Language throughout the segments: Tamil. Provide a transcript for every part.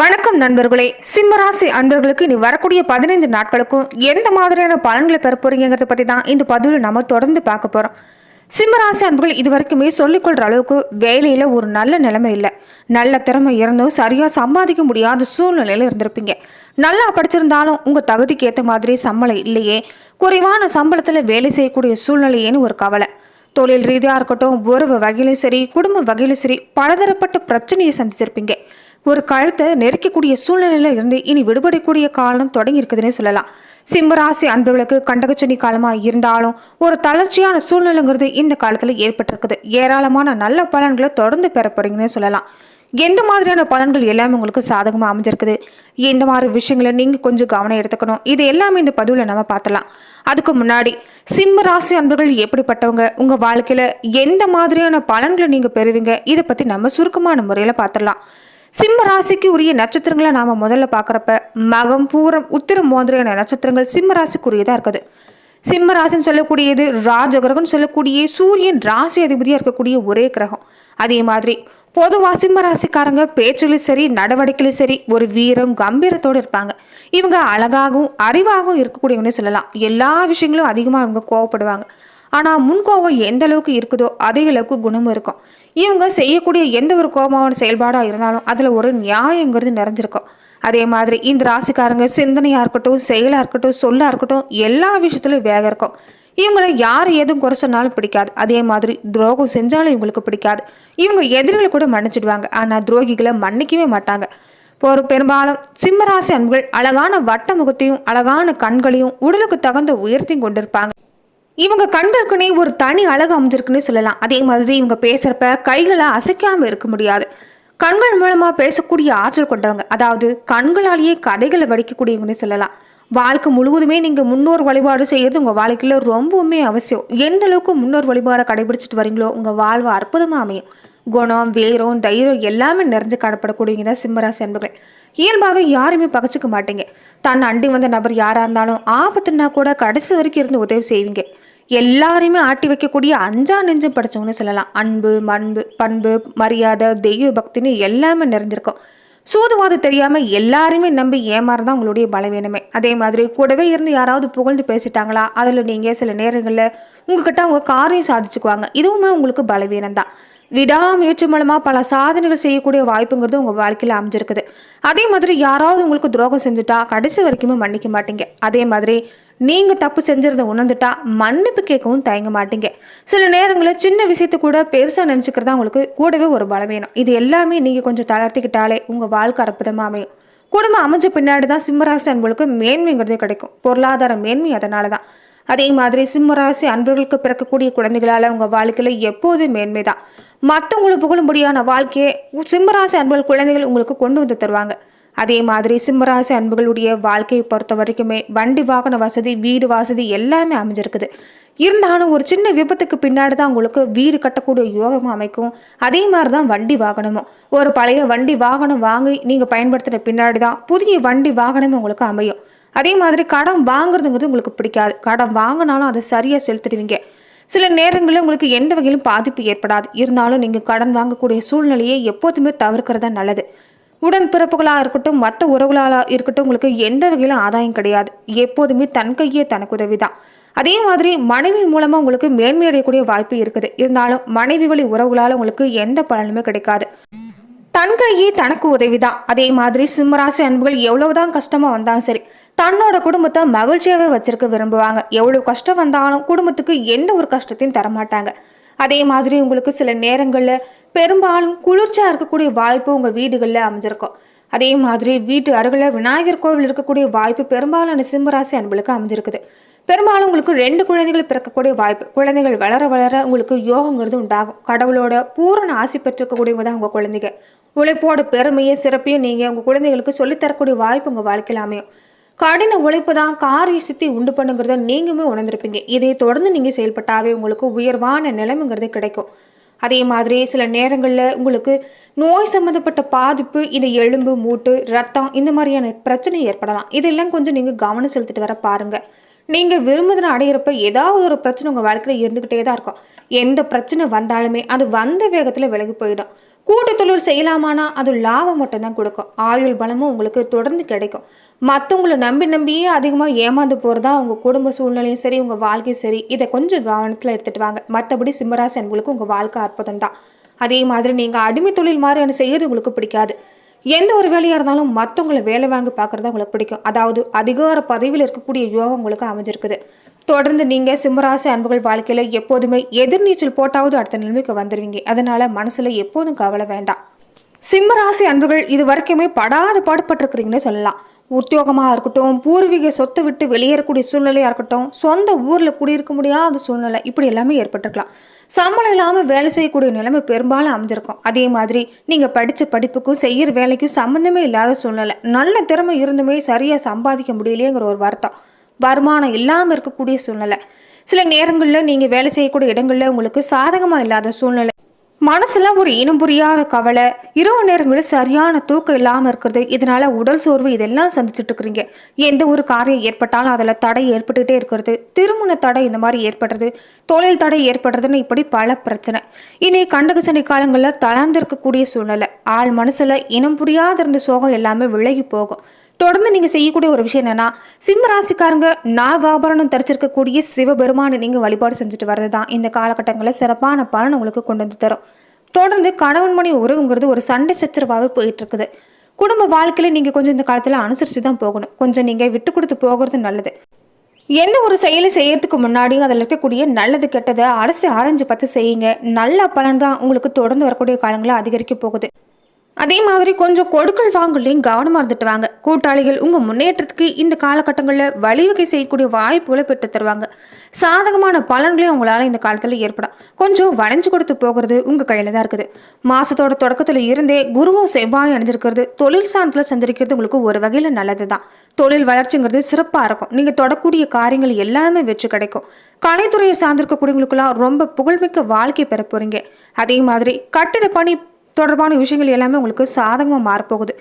வணக்கம் நண்பர்களே. சிம்மராசி அன்பர்களுக்கு இனி வரக்கூடிய 15 நாட்களுக்கும் எந்த மாதிரியான பலன்களை பெற போறீங்கிறத பத்தி தான் இந்த பதிவில் நம்ம தொடர்ந்து பார்க்க போறோம். சிம்மராசி அன்பர்கள் இது வரைக்குமே சொல்லிக்கொள்ற அளவுக்கு வேலையில ஒரு நல்ல நிலைமை இல்லை. நல்ல திறமை இருந்தும் சரியா சம்பாதிக்க முடியாத சூழ்நிலையில இருந்திருப்பீங்க. நல்லா படிச்சிருந்தாலும் உங்க தகுதிக்கு ஏற்ற மாதிரி சம்பளம் இல்லையே, குறைவான சம்பளத்துல வேலை செய்யக்கூடிய சூழ்நிலையேன்னு ஒரு கவலை. தொழில் ரீதியா இருக்கட்டும், உறவு வகையிலும் சரி, குடும்ப வகையிலும் சரி, பலதரப்பட்ட பிரச்சனையை சந்திச்சிருப்பீங்க. ஒரு கழுத்தை நெருக்கக்கூடிய சூழ்நிலையில இருந்து இனி விடுபடக்கூடிய காலம் தொடங்கி இருக்குதுன்னே சொல்லலாம். சிம்மராசி அன்பர்களுக்கு கண்டகச்சனி காலமா இருந்தாலும் ஒரு தளர்ச்சியான சூழ்நிலைங்கிறது இந்த காலத்துல ஏற்பட்டிருக்குது. ஏராளமான நல்ல பலன்களை தொடர்ந்து பெற போறீங்கன்னு சொல்லலாம். எந்த மாதிரியான பலன்கள் எல்லாமே உங்களுக்கு சாதகமா அமைஞ்சிருக்குது, எந்த மாதிரி விஷயங்களை நீங்க கொஞ்சம் கவனம் எடுத்துக்கணும், இது எல்லாமே இந்த பதிவுல நம்ம பார்த்தலாம். அதுக்கு முன்னாடி சிம்ம ராசி அன்பர்கள் எப்படிப்பட்டவங்க, உங்க வாழ்க்கையில எந்த மாதிரியான பலன்களை நீங்க பெறுவீங்க, இதை பத்தி நம்ம சுருக்கமான முறையில பார்த்துடலாம். சிம்ம ராசிக்கு உரிய நட்சத்திரங்களை நாம முதல்ல பாக்குறப்ப மகம், பூரம், உத்திரம் மாதிரியான நட்சத்திரங்கள் சிம்ம ராசிக்குரியதா இருக்குது. சிம்ம ராசின்னு சொல்லக்கூடியது ராஜ கிரகம் சொல்லக்கூடிய சூரியன் ராசி அதிபதியா இருக்கக்கூடிய ஒரே கிரகம். அதே மாதிரி பொதுவா சிம்ம ராசிக்காரங்க பேச்சுலையும் சரி, நடவடிக்கையிலும் சரி, ஒரு வீரம் கம்பீரத்தோடு இருப்பாங்க. இவங்க அழகாகவும் அறிவாகவும் இருக்கக்கூடியவங்கன்னு சொல்லலாம். எல்லா விஷயங்களும் அதிகமா இவங்க கோவப்படுவாங்க. ஆனால் முன்கோபம் எந்த அளவுக்கு இருக்குதோ அதே அளவுக்கு குணமும் இருக்கும். இவங்க செய்யக்கூடிய எந்த ஒரு கோபமான செயல்பாடாக இருந்தாலும் அதில் ஒரு நியாயங்கிறது நிறைஞ்சிருக்கும். அதே மாதிரி இந்த ராசிக்காரங்க சிந்தனையாக இருக்கட்டும், செயலாக இருக்கட்டும், சொல்லாக இருக்கட்டும், எல்லா விஷயத்துலையும் வேகம் இருக்கும். இவங்களை யார் எதுவும் குறை சொன்னாலும் பிடிக்காது. அதே மாதிரி துரோகம் செஞ்சாலும் இவங்களுக்கு பிடிக்காது. இவங்க எதிரிகளை கூட மன்னிச்சிடுவாங்க, ஆனால் துரோகிகளை மன்னிக்கவே மாட்டாங்க. பெரும்பாலும் சிம்மராசி அன்புகள் அழகான வட்ட முகத்தையும் அழகான கண்களையும் உடலுக்கு தகுந்த உயர்த்தையும் கொண்டிருப்பாங்க. இவங்க கண்களுக்குனே ஒரு தனி அழகு அமைஞ்சிருக்குன்னு சொல்லலாம். அதே மாதிரி இவங்க பேசுறப்ப கைகளை அசைக்காம இருக்க முடியாது. கண்கள் மூலமா பேசக்கூடிய ஆற்றல் கொண்டவங்க, அதாவது கண்களாலேயே கதைகளை வடிக்கக்கூடியவங்கன்னு சொல்லலாம். வாழ்க்கை முழுவதுமே நீங்க முன்னோர் வழிபாடு செய்யறது உங்க வாழ்க்கையில ரொம்பவுமே அவசியம். எந்த அளவுக்கு முன்னோர் வழிபாடை கடைபிடிச்சிட்டு வரீங்களோ உங்க வாழ்வு அற்புதமா அமையும். குணம், வேரம், தைரியம் எல்லாமே நிறைஞ்சு காணப்படக்கூடியவங்க தான் சிம்மராசி அன்பர்கள். இயல்பாகவே யாருமே பகச்சிக்க மாட்டீங்க. தன் அண்டி வந்த நபர் யாரா இருந்தாலும் ஆபத்துனா கூட கடைசி வரைக்கும் இருந்து உதவி செய்வீங்க. எல்லாரையுமே ஆட்டி வைக்கக்கூடிய அஞ்சா நெஞ்சம் படைச்சவங்கன்னு சொல்லலாம். அன்பு, பண்பு, மரியாதை, தெய்வ பக்தின்னு எல்லாமே நிறைஞ்சிருக்கும். சூதுவாது தெரியாம எல்லாருமே நம்பி ஏமாறதான் உங்களுடைய பலவீனமே. அதே மாதிரி கூடவே இருந்து யாராவது புகழ்ந்து பேசிட்டாங்களா, அதுல நீங்க சில நேரங்கள்ல உங்ககிட்ட அவங்க காரியம் சாதிச்சுக்குவாங்க. இதுவுமே உங்களுக்கு பலவீனம் தான். விடாமுயற்சி மூலமா பல சாதனைகள் செய்யக்கூடிய வாய்ப்புங்கிறது உங்க வாழ்க்கையில அமைஞ்சிருக்குது. அதே மாதிரி யாராவது உங்களுக்கு துரோகம் செஞ்சுட்டா கடைசி வரைக்குமே மன்னிக்க மாட்டீங்க. அதே மாதிரி நீங்க தப்பு செஞ்சிருந்த உணர்ந்துட்டா மன்னிப்பு கேட்கவும் தயங்க மாட்டீங்க. சில நேரங்களில் சின்ன விஷயத்த கூட பெருசா நினைச்சுக்கிறதா உங்களுக்கு கூடவே ஒரு பலவீனம். இது எல்லாமே நீங்க கொஞ்சம் தளர்த்திக்கிட்டாலே உங்க வாழ்க்கை அற்புதமா அமையும். குடும்பம் அமைஞ்ச பின்னாடி தான் சிம்மராசி அன்புகளுக்கு மேன்மைங்கிறதே கிடைக்கும். பொருளாதார மேன்மை அதனாலதான். அதே மாதிரி சிம்மராசி அன்பர்களுக்கு பிறக்கக்கூடிய குழந்தைகளால உங்க வாழ்க்கையில எப்போதும் மேன்மைதான். மற்றவங்களுக்கு புகழும்படியான வாழ்க்கையை சிம்மராசி அன்புகள் குழந்தைகள் உங்களுக்கு கொண்டு வந்து தருவாங்க. அதே மாதிரி சிம்மராசி அன்புகளுடைய வாழ்க்கையை பொறுத்த வரைக்குமே வண்டி வாகன வசதி, வீடு வசதி எல்லாமே அமைஞ்சிருக்குது. இருந்தாலும் ஒரு சின்ன விபத்துக்கு பின்னாடி தான் உங்களுக்கு வீடு கட்டக்கூடிய யோகமும் அமைக்கும். அதே மாதிரி தான் வண்டி வாகனமும். ஒரு பழைய வண்டி வாகனம் வாங்கி நீங்க பயன்படுத்தின பின்னாடி தான் புதிய வண்டி வாகனமும் உங்களுக்கு அமையும். அதே மாதிரி கடன் வாங்குறதுங்கிறது உங்களுக்கு பிடிக்காது. கடன் வாங்கினாலும் அதை சரியா செலுத்திடுவீங்க. சில நேரங்களில் உங்களுக்கு எந்த வகையிலும் பாதிப்பு ஏற்படாது. இருந்தாலும் நீங்க கடன் வாங்கக்கூடிய சூழ்நிலையை எப்போதுமே தவிர்க்கிறதா நல்லது. உடன்பிறப்புகளாக இருக்கட்டும், மற்ற உறவுகளாக இருக்கட்டும், உங்களுக்கு எந்த வகையிலும் ஆதாயம் கிடையாது. எப்போதுமே தன் கையே தனக்கு உதவிதான். அதே மாதிரி மனைவி மூலமா உங்களுக்கு மேன்மை அடையக்கூடிய வாய்ப்பு இருக்குது. இருந்தாலும் மனைவி வழி உறவுகளால் உங்களுக்கு எந்த பலனுமே கிடைக்காது. தன் கையே தனக்கு உதவிதான். அதே மாதிரி சிம்மராசி அன்புகள் எவ்வளவுதான் கஷ்டமா வந்தாலும் சரி, தன்னோட குடும்பத்தை மகிழ்ச்சியாவே வச்சிருக்க விரும்புவாங்க. எவ்வளவு கஷ்டம் வந்தாலும் குடும்பத்துக்கு எந்த ஒரு கஷ்டத்தையும் தரமாட்டாங்க. அதே மாதிரி உங்களுக்கு சில நேரங்கள்ல பெரும்பாலும் குளிர்ச்சியா இருக்கக்கூடிய வாய்ப்பு உங்க வீடுகள்ல அமைஞ்சிருக்கும். அதே மாதிரி வீட்டு அருகில விநாயகர் கோவில் இருக்கக்கூடிய வாய்ப்பு பெரும்பாலான சிம்மராசி அன்புகளுக்கு அமைஞ்சிருக்குது. பெரும்பாலும் உங்களுக்கு 2 குழந்தைகள் பிறக்கக்கூடிய வாய்ப்பு. குழந்தைகள் வளர வளர உங்களுக்கு யோகங்கிறது உண்டாகும். கடவுளோட பூரண ஆசி பெற்றுக்கக்கூடியவங்க தான் உங்க குழந்தைங்க. உழைப்போட பெருமையை சிறப்பையும் நீங்க உங்க குழந்தைகளுக்கு சொல்லித்தரக்கூடிய வாய்ப்பு உங்க வாழ்க்கையில் அமையும். கடின உழைப்பு தான் காரிய சித்தி உண்டு பண்ணுங்கிறத நீங்களுமே உணர்ந்திருப்பீங்க. இதை தொடர்ந்து நீங்க செயல்பட்டாவே உங்களுக்கு உயர்வான நிலைமைங்கிறது கிடைக்கும். அதே மாதிரி சில நேரங்களில் உங்களுக்கு நோய் சம்மந்தப்பட்ட பாதிப்பு, இந்த எலும்பு, மூட்டு, ரத்தம் இந்த மாதிரியான பிரச்சனை ஏற்படலாம். இதெல்லாம் கொஞ்சம் நீங்க கவனம் செலுத்திட்டு வர பாருங்க. நீங்க விரும்புதனை அடையிறப்ப ஏதாவது ஒரு பிரச்சனை உங்க வாழ்க்கையில இருந்துகிட்டே தான் இருக்கும். எந்த பிரச்சனை வந்தாலுமே அது வந்த வேகத்துல விலகி போயிடும். கூட்டு தொழில் செய்யலாமானா அது லாபம் மட்டும்தான் கொடுக்கும். ஆயுள் பலமும் உங்களுக்கு தொடர்ந்து கிடைக்கும். மற்றவங்களை நம்பி நம்பியே அதிகமாக ஏமாந்து போகிறதா உங்கள் குடும்ப சூழ்நிலையும் சரி, உங்கள் வாழ்க்கையும் சரி, இதை கொஞ்சம் கவனத்தில் எடுத்துகிட்டு வாங்க. மற்றபடி சிம்மராசி அன்புகளுக்கு உங்கள் வாழ்க்கை அற்புதம் தான். அதே மாதிரி நீங்கள் அடிமை தொழில் மாதிரியான செய்யறது உங்களுக்கு பிடிக்காது. எந்த ஒரு வேலையாக இருந்தாலும் மற்றவங்களை வேலை வாங்கி பார்க்குறது உங்களுக்கு பிடிக்கும். அதாவது அதிகார பதவியில் இருக்கக்கூடிய யோகம் உங்களுக்கு அமைஞ்சிருக்குது. தொடர்ந்து நீங்கள் சிம்மராசி அன்புகள் வாழ்க்கையில் எப்போதுமே எதிர்நீச்சல் போட்டாவது அடுத்த நிலைமைக்கு வந்துடுவீங்க. அதனால மனசில் எப்போதும் கவலை வேண்டாம். சிம்மராசி அன்புகள் இது வரைக்குமே படாத பாடுபட்டிருக்கிறீங்கன்னு சொல்லலாம். உத்தியோகமாக இருக்கட்டும், பூர்வீக சொத்தை விட்டு வெளியேறக்கூடிய சூழ்நிலையாக இருக்கட்டும், சொந்த ஊரில் குடியிருக்க முடியாத சூழ்நிலை, இப்படி எல்லாமே ஏற்பட்டிருக்கலாம். சம்பளம் இல்லாமல் வேலை செய்யக்கூடிய நிலைமை பெரும்பாலும் அமைஞ்சிருக்கும். அதே மாதிரி நீங்கள் படித்த படிப்புக்கும் செய்கிற வேலைக்கும் சம்மந்தமே இல்லாத சூழ்நிலை, நல்ல திறமை இருந்துமே சரியாக சம்பாதிக்க முடியலையேங்கிற ஒரு வருத்தம், வருமானம் இல்லாமல் இருக்கக்கூடிய சூழ்நிலை, சில நேரங்களில் நீங்கள் வேலை செய்யக்கூடிய இடங்களில் உங்களுக்கு சாதகமாக இல்லாத சூழ்நிலை, மனசுல ஒரு இனம் புரியாத கவலை, இரவு நேரங்களில் சரியான தூக்கம் இல்லாமல் இருக்கிறது, இதனால உடல் சோர்வு, இதெல்லாம் சந்திச்சுட்டு இருக்கிறீங்க. எந்த ஒரு காரியம் ஏற்பட்டாலும் அதில் தடை ஏற்பட்டுகிட்டே இருக்கிறது, திருமண தடை இந்த மாதிரி ஏற்படுறது, தொழில் தடை ஏற்படுறதுன்னு இப்படி பல பிரச்சனை. இனி கண்டக சனி காலங்களில் தளர்ந்திருக்கக்கூடிய சூழ்நிலை, ஆள் மனசுல இனம் புரியாத இருந்த சோகம் எல்லாமே விலகி போகும். தொடர்ந்து நீங்க செய்யக்கூடிய ஒரு விஷயம் என்னன்னா, சிம்ம ராசிக்காரங்க நாகாபரணம் தரிச்சிருக்கக்கூடிய சிவபெருமானை நீங்க வழிபாடு செஞ்சுட்டு வர்றதுதான் இந்த காலகட்டங்களில் சிறப்பான பலன் உங்களுக்கு கொண்டு வந்து தரும். தொடர்ந்து கணவன் மணி உறவுங்கிறது ஒரு சண்டை சச்சரவாகவே போயிட்டு இருக்குது. குடும்ப வாழ்க்கையில நீங்க கொஞ்சம் இந்த காலத்துல அனுசரிச்சு தான் போகணும். கொஞ்சம் நீங்க விட்டு கொடுத்து போகிறது நல்லது. எந்த ஒரு செயலை செய்யறதுக்கு முன்னாடியும் அதில் இருக்கக்கூடிய நல்லது கெட்டதை அரசு ஆராய்ஞ்சு பார்த்து செய்யுங்க. நல்ல பலன் தான் உங்களுக்கு தொடர்ந்து வரக்கூடிய காலங்களில் அதிகரிக்க போகுது. அதே மாதிரி கொஞ்சம் கொடுக்கல் வாங்கலையும் கவனமாக இருந்துட்டு வாங்க. கூட்டாளிகள் உங்கள் முன்னேற்றத்துக்கு இந்த காலகட்டங்களில் வழிவகை செய்யக்கூடிய வாய்ப்புகளை பெற்று தருவாங்க. சாதகமான பலன்களையும் உங்களால் இந்த காலத்தில் ஏற்படும். கொஞ்சம் வளைஞ்சு கொடுத்து போகிறது உங்கள் கையில் தான் இருக்குது. மாதத்தோட தொடக்கத்தில் இருந்தே குருவும் செவ்வாயும் அணிஞ்சிருக்கிறது, தொழில் சாணத்தில் சந்திரிக்கிறது உங்களுக்கு ஒரு வகையில் நல்லது தான். தொழில் வளர்ச்சிங்கிறது சிறப்பாக இருக்கும். நீங்கள் தொடக்கூடிய காரியங்கள் எல்லாமே வெற்றி கிடைக்கும். கலைத்துறையை சார்ந்திருக்கக்கூடியவங்களுக்கெல்லாம் ரொம்ப புகழ்மிக்க வாழ்க்கை பெற போறீங்க. அதே மாதிரி கட்டிட பணி தொடர்பான விஷயங்கள் எல்லாமே உங்களுக்கு சாதகமாக மாறப்போகுது.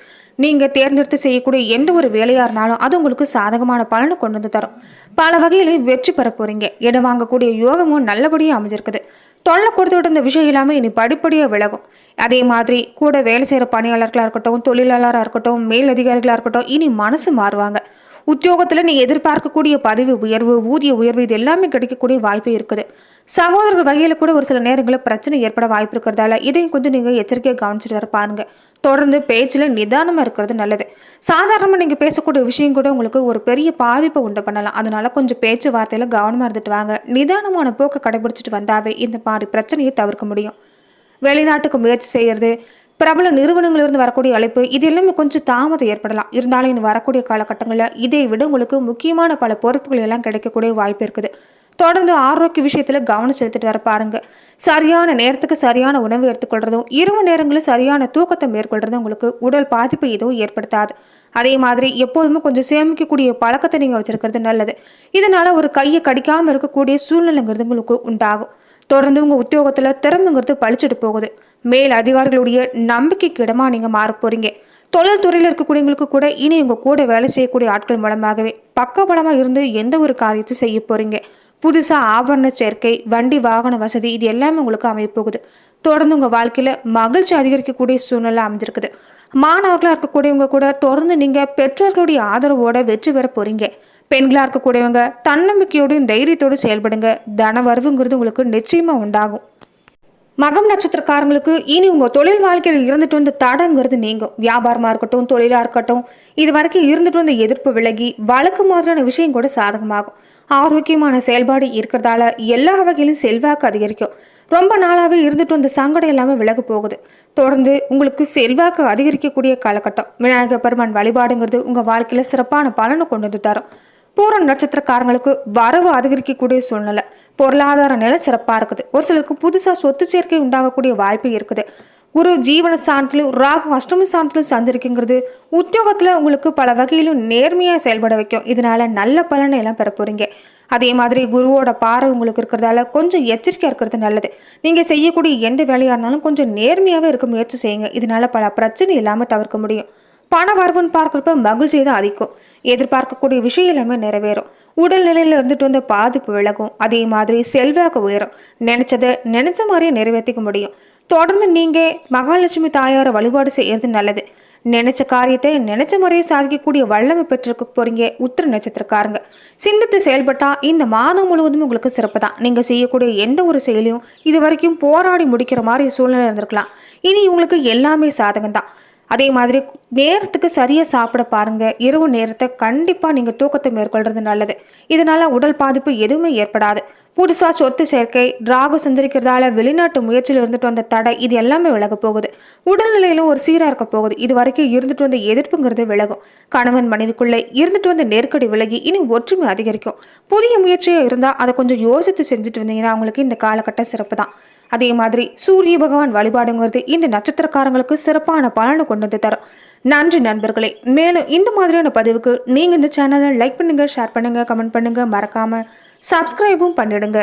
நீங்கள் தேர்ந்தெடுத்து செய்யக்கூடிய எந்த ஒரு வேலையாக இருந்தாலும் அது உங்களுக்கு சாதகமான பலனை கொண்டு வந்து தரும். பல வகையிலையும் வெற்றி பெற போறீங்க. இடம் வாங்கக்கூடிய யோகமும் நல்லபடியாக அமைஞ்சிருக்குது. தொல்லை கொடுத்துட்டு இருந்த விஷயம் எல்லாமே இனி படிப்படியாக விலகும். அதே மாதிரி கூட வேலை செய்கிற பணியாளர்களாக இருக்கட்டும், தொழிலாளராக இருக்கட்டும், மேல் அதிகாரிகளாக இருக்கட்டும், இனி மனசு மாறுவாங்க. உத்தியோகத்தில் நீ எதிர்பார்க்கக்கூடிய பதவி உயர்வு, ஊதிய உயர்வு, இது எல்லாமே கிடைக்கக்கூடிய வாய்ப்பு இருக்குது. சகோதரர்கள் வகையில் கூட ஒரு சில நேரங்களில் பிரச்சனை ஏற்பட வாய்ப்பு இருக்கிறதால இதையும் கொஞ்சம் நீங்கள் எச்சரிக்கையாக கவனிச்சுட்டு வர பாருங்க. தொடர்ந்து பேச்சில் நிதானமாக இருக்கிறது நல்லது. சாதாரணமாக நீங்கள் பேசக்கூடிய விஷயம் கூட உங்களுக்கு ஒரு பெரிய பாதிப்பை உண்டு பண்ணலாம். அதனால கொஞ்சம் பேச்சு வார்த்தையில் கவனமாக இருந்துட்டு வாங்க. நிதானமான போக்கை கடைபிடிச்சிட்டு வந்தாவே இந்த மாதிரி பிரச்சனையை தவிர்க்க முடியும். வெளிநாட்டுக்கு முயற்சி செய்கிறது, பிரபல நிறுவனங்களிலிருந்து வரக்கூடிய அழைப்பு, இது எல்லாமே கொஞ்சம் தாமதம் ஏற்படலாம். இருந்தாலும் இன்னும் வரக்கூடிய காலகட்டங்களில் இதை விட உங்களுக்கு முக்கியமான பல பொறுப்புகள் எல்லாம் கிடைக்கக்கூடிய வாய்ப்பு இருக்குது. தொடர்ந்து ஆரோக்கிய விஷயத்துல கவனம் செலுத்திட்டு வர பாருங்க. சரியான நேரத்துக்கு சரியான உணவு எடுத்துக்கொள்றதும், இரவு நேரங்களில் சரியான தூக்கத்தை மேற்கொள்றதும் உங்களுக்கு உடல் பாதிப்பு எதுவும் ஏற்படுத்தாது. அதே மாதிரி எப்போதுமே கொஞ்சம் சேமிக்கக்கூடிய பழக்கத்தை நீங்க வச்சிருக்கிறது நல்லது. இதனால ஒரு கையை கடிக்காம இருக்கக்கூடிய சூழ்நிலைங்கிறது உங்களுக்கு உண்டாகும். தொடர்ந்து உங்க உத்தியோகத்துல திறமைங்கிறது பழிச்சிட்டு போகுது. மேல் அதிகாரிகளுடைய நம்பிக்கைக்கு இடமா நீங்க மாற போறீங்க. தொழில் துறையில் இருக்கக்கூடியவங்களுக்கு கூட இனி உங்க கூட வேலை செய்யக்கூடிய ஆட்கள் மூலமாகவே பக்கபலமா இருந்து எந்த ஒரு காரியத்தை செய்ய போறீங்க. புதுசா ஆபரண சேர்க்கை, வண்டி வாகன வசதி, இது எல்லாமே உங்களுக்கு அமையப்போகுது. தொடர்ந்து உங்க வாழ்க்கையில மகிழ்ச்சி அதிகரிக்கக்கூடிய சூழ்நிலை அமைஞ்சிருக்குது. மாணவர்களா இருக்கக்கூடியவங்க கூட தொடர்ந்து நீங்க பெற்றோர்களுடைய ஆதரவோட வெற்றி பெற போறீங்க. பெண்களா இருக்கக்கூடியவங்க தன்னம்பிக்கையோடும் தைரியத்தோடு செயல்படுங்க. தன வரவுங்கிறது உங்களுக்கு நிச்சயமா உண்டாகும். மகம் நட்சத்திரக்காரங்களுக்கு இனி உங்க தொழில் வாழ்க்கையில் இருந்துட்டு வந்த தடங்கிறது நீங்கும். வியாபாரமா இருக்கட்டும், தொழிலா இருக்கட்டும், இது வரைக்கும் இருந்துட்டு வந்த எதிர்ப்பு விலகி வழக்கு மாதிரியான விஷயம் கூட சாதகமாகும். ஆரோக்கியமான செயல்பாடு இருக்கிறதால எல்லா வகையிலும் செல்வாக்கு அதிகரிக்கும். ரொம்ப நாளாவே இருந்துட்டு வந்த சங்கடம் எல்லாமே விலகு போகுது. தொடர்ந்து உங்களுக்கு செல்வாக்கு அதிகரிக்கக்கூடிய காலகட்டம். விநாயகர் பெருமான் வழிபாடுங்கிறது உங்க வாழ்க்கையில சிறப்பான பலனை கொண்டு வந்து தரும். பூர நட்சத்திரக்காரங்களுக்கு வரவு அதிகரிக்கக்கூடிய சூழ்நிலை, பொருளாதார நிலை சிறப்பா இருக்குது. ஒரு சிலருக்கு புதுசா சொத்து சேர்க்கை உண்டாகக்கூடிய வாய்ப்பு இருக்குது. குரு ஜீவன ஸ்தானத்திலும் ராகு அஷ்டம ஸ்தானத்திலும் சந்திருக்குங்கிறது உத்தியோகத்துல உங்களுக்கு பல வகையிலும் நேர்மையா செயல்பட வைக்கும். இதனால நல்ல பலனை எல்லாம் பெற போறீங்க. அதே மாதிரி குருவோட பார்வை உங்களுக்கு இருக்கிறதால கொஞ்சம் எச்சரிக்கையா இருக்கிறது நல்லது. நீங்க செய்யக்கூடிய எந்த வேலையா இருந்தாலும் கொஞ்சம் நேர்மையாவே இருக்க முயற்சி செய்யுங்க. இதனால பல பிரச்சனை இல்லாம தவிர்க்க முடியும். பண வரவுன்னு பார்க்குறப்ப மகிழ்ச்சியை தான் அதிகம். எதிர்பார்க்கக்கூடிய விஷயம் எல்லாமே நிறைவேறும். உடல்நிலையில இருந்துட்டு வந்த பாதிப்பு விலகும். அதே மாதிரி செல்வாக்கு உயரும். நினைச்சதை நினைச்ச மாதிரியே நிறைவேற்றிக்க முடியும். தொடர்ந்து நீங்க மகாலட்சுமி தாயாரை வழிபாடு செய்யறது நல்லது. நினைச்ச காரியத்தை நினைச்ச முறையை சாதிக்கக்கூடிய வல்லமை பெற்றிருக்க போறீங்க உத்திர நட்சத்திரக்காரங்க. சிந்தித்து செயல்பட்டா இந்த மாதம் முழுவதும் உங்களுக்கு சிறப்பு தான். நீங்க செய்யக்கூடிய எந்த ஒரு செயலையும் இது வரைக்கும் போராடி முடிக்கிற மாதிரி சூழ்நிலை இருந்திருக்கலாம். இனி உங்களுக்கு எல்லாமே சாதகம் தான். அதே மாதிரி நேரத்துக்கு சரியா சாப்பிட பாருங்க. இரவு நேரத்தை கண்டிப்பா நீங்க தூக்கத்தை மேற்கொள்றது நல்லது. இதனால உடல் பாதிப்பு எதுவுமே ஏற்படாது. புதுசா சொத்து சேர்க்கை, ராகு சஞ்சரிக்கிறதால வெளிநாட்டு முயற்சியில் இருந்துட்டு வந்த தடை இது எல்லாமே விலக போகுது. உடல்நிலையிலும் ஒரு சீரா இருக்க போகுது. இது வரைக்கும் இருந்துட்டு வந்த எதிர்ப்புங்கிறது விலகும். கணவன் மனைவிக்குள்ளே இருந்துட்டு வந்த நெருக்கடி விலகி இனி ஒற்றுமை அதிகரிக்கும். புதிய முயற்சியா இருந்தா அதை கொஞ்சம் யோசித்து செஞ்சுட்டு வந்தீங்கன்னா அவங்களுக்கு இந்த காலகட்டம் சிறப்பு தான். அதே மாதிரி சூரிய பகவான் வழிபாடுங்கிறது இந்த நட்சத்திரக்காரங்களுக்கு சிறப்பான பலனை கொண்டு வந்து தரும். நன்றி நண்பர்களே. மேலும் இந்த மாதிரியான பதிவுக்கு நீங்க இந்த சேனலை லைக் பண்ணுங்க, ஷேர் பண்ணுங்க, கமெண்ட் பண்ணுங்க, மறக்காம சப்ஸ்கிரைபும் பண்ணிடுங்க.